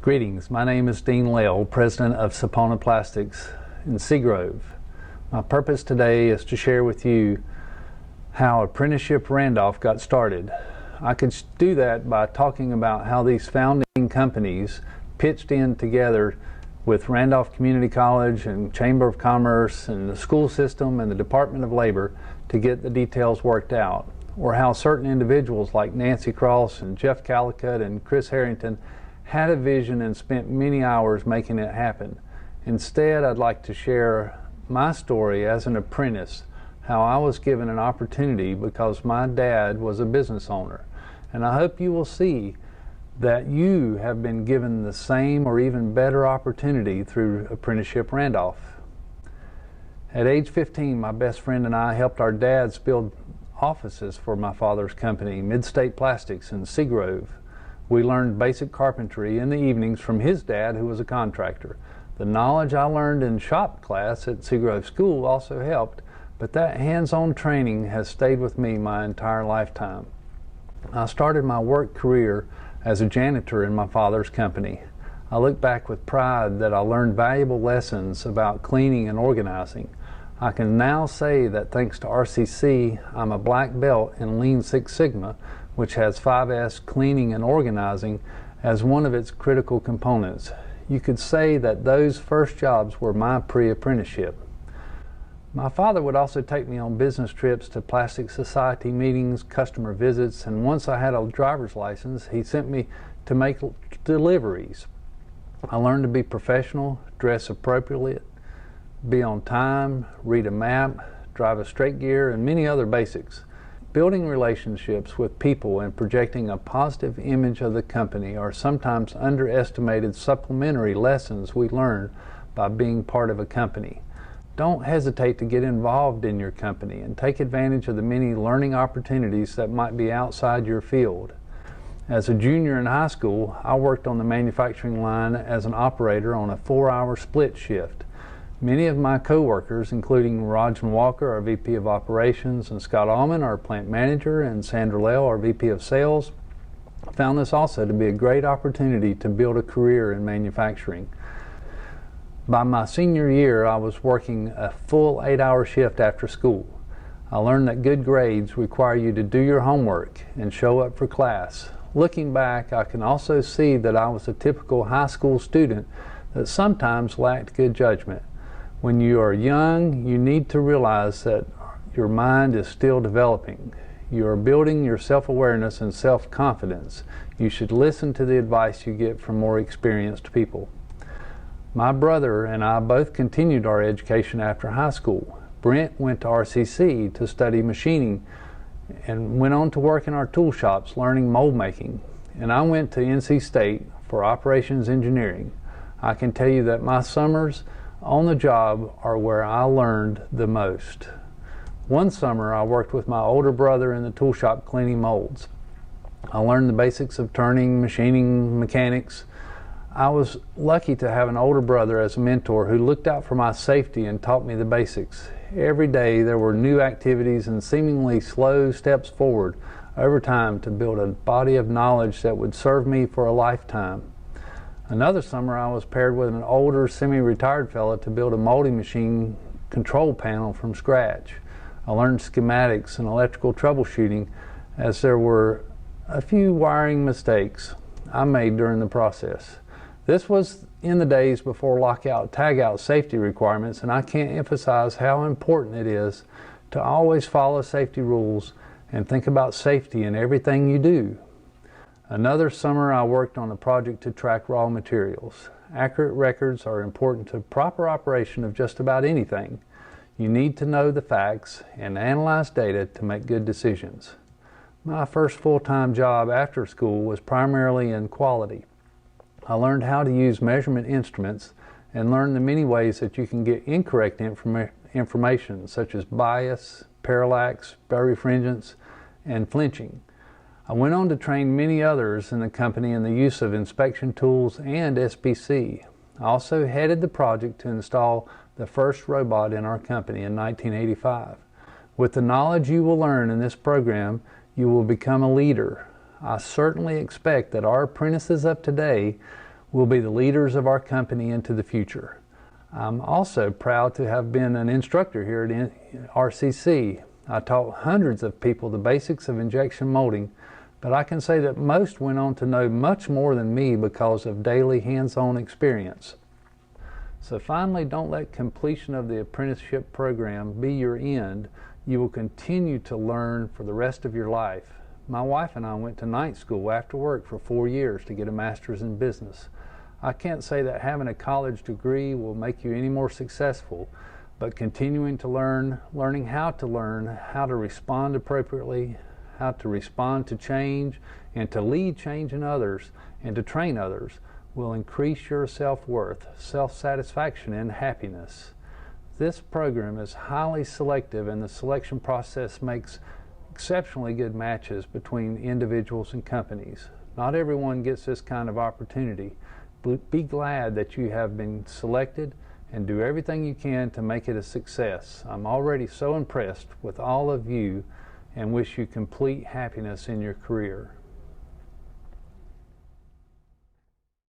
Greetings, my name is Dean Lail, President of Sapona Plastics in Seagrove. My purpose today is to share with you how Apprenticeship Randolph got started. I could do that by talking about how these founding companies pitched in together with Randolph Community College and Chamber of Commerce and the school system and the Department of Labor to get the details worked out, or how certain individuals like Nancy Cross and Jeff Calicut and Chris Harrington had a vision and spent many hours making it happen. Instead, I'd like to share my story as an apprentice, how I was given an opportunity because my dad was a business owner. And I hope you will see that you have been given the same or even better opportunity through Apprenticeship Randolph. At age 15, my best friend and I helped our dads build offices for my father's company, Midstate Plastics in Seagrove. We learned basic carpentry in the evenings from his dad, who was a contractor. The knowledge I learned in shop class at Seagrove School also helped, but that hands-on training has stayed with me my entire lifetime. I started my work career as a janitor in my father's company. I look back with pride that I learned valuable lessons about cleaning and organizing. I can now say that thanks to RCC, I'm a black belt in Lean Six Sigma, which has 5S cleaning and organizing as one of its critical components. You could say that those first jobs were my pre-apprenticeship. My father would also take me on business trips to Plastic Society meetings, customer visits, and once I had a driver's license, he sent me to make deliveries. I learned to be professional, dress appropriately, be on time, read a map, drive a straight gear, and many other basics. Building relationships with people and projecting a positive image of the company are sometimes underestimated supplementary lessons we learn by being part of a company. Don't hesitate to get involved in your company and take advantage of the many learning opportunities that might be outside your field. As a junior in high school, I worked on the manufacturing line as an operator on a 4-hour split shift. Many of my co-workers, including Rajan Walker, our VP of Operations, and Scott Allman, our plant manager, and Sandra Lail, our VP of Sales, found this also to be a great opportunity to build a career in manufacturing. By my senior year, I was working a full 8-hour shift after school. I learned that good grades require you to do your homework and show up for class. Looking back, I can also see that I was a typical high school student that sometimes lacked good judgment. When you are young, you need to realize that your mind is still developing. You are building your self-awareness and self-confidence. You should listen to the advice you get from more experienced people. My brother and I both continued our education after high school. Brent went to RCC to study machining and went on to work in our tool shops learning mold making. And I went to NC State for operations engineering. I can tell you that my summers on the job are where I learned the most. One summer I worked with my older brother in the tool shop cleaning molds. I learned the basics of turning, machining, mechanics. I was lucky to have an older brother as a mentor who looked out for my safety and taught me the basics. Every day there were new activities and seemingly slow steps forward over time to build a body of knowledge that would serve me for a lifetime. Another summer I was paired with an older semi-retired fellow to build a molding machine control panel from scratch. I learned schematics and electrical troubleshooting as there were a few wiring mistakes I made during the process. This was in the days before lockout tagout safety requirements, and I can't emphasize how important it is to always follow safety rules and think about safety in everything you do. Another summer I worked on a project to track raw materials. Accurate records are important to proper operation of just about anything. You need to know the facts and analyze data to make good decisions. My first full-time job after school was primarily in quality. I learned how to use measurement instruments and learned the many ways that you can get incorrect information such as bias, parallax, birefringence, and flinching. I went on to train many others in the company in the use of inspection tools and SPC. I also headed the project to install the first robot in our company in 1985. With the knowledge you will learn in this program, you will become a leader. I certainly expect that our apprentices of today will be the leaders of our company into the future. I'm also proud to have been an instructor here at RCC. I taught hundreds of people the basics of injection molding, but I can say that most went on to know much more than me because of daily hands-on experience. So finally, don't let completion of the apprenticeship program be your end. You will continue to learn for the rest of your life. My wife and I went to night school after work for 4 years to get a master's in business. I can't say that having a college degree will make you any more successful, but continuing to learn, learning how to respond appropriately, how to respond to change, and to lead change in others, and to train others, will increase your self-worth, self-satisfaction, and happiness. This program is highly selective, and the selection process makes exceptionally good matches between individuals and companies. Not everyone gets this kind of opportunity. Be glad that you have been selected and do everything you can to make it a success. I'm already so impressed with all of you and wish you complete happiness in your career.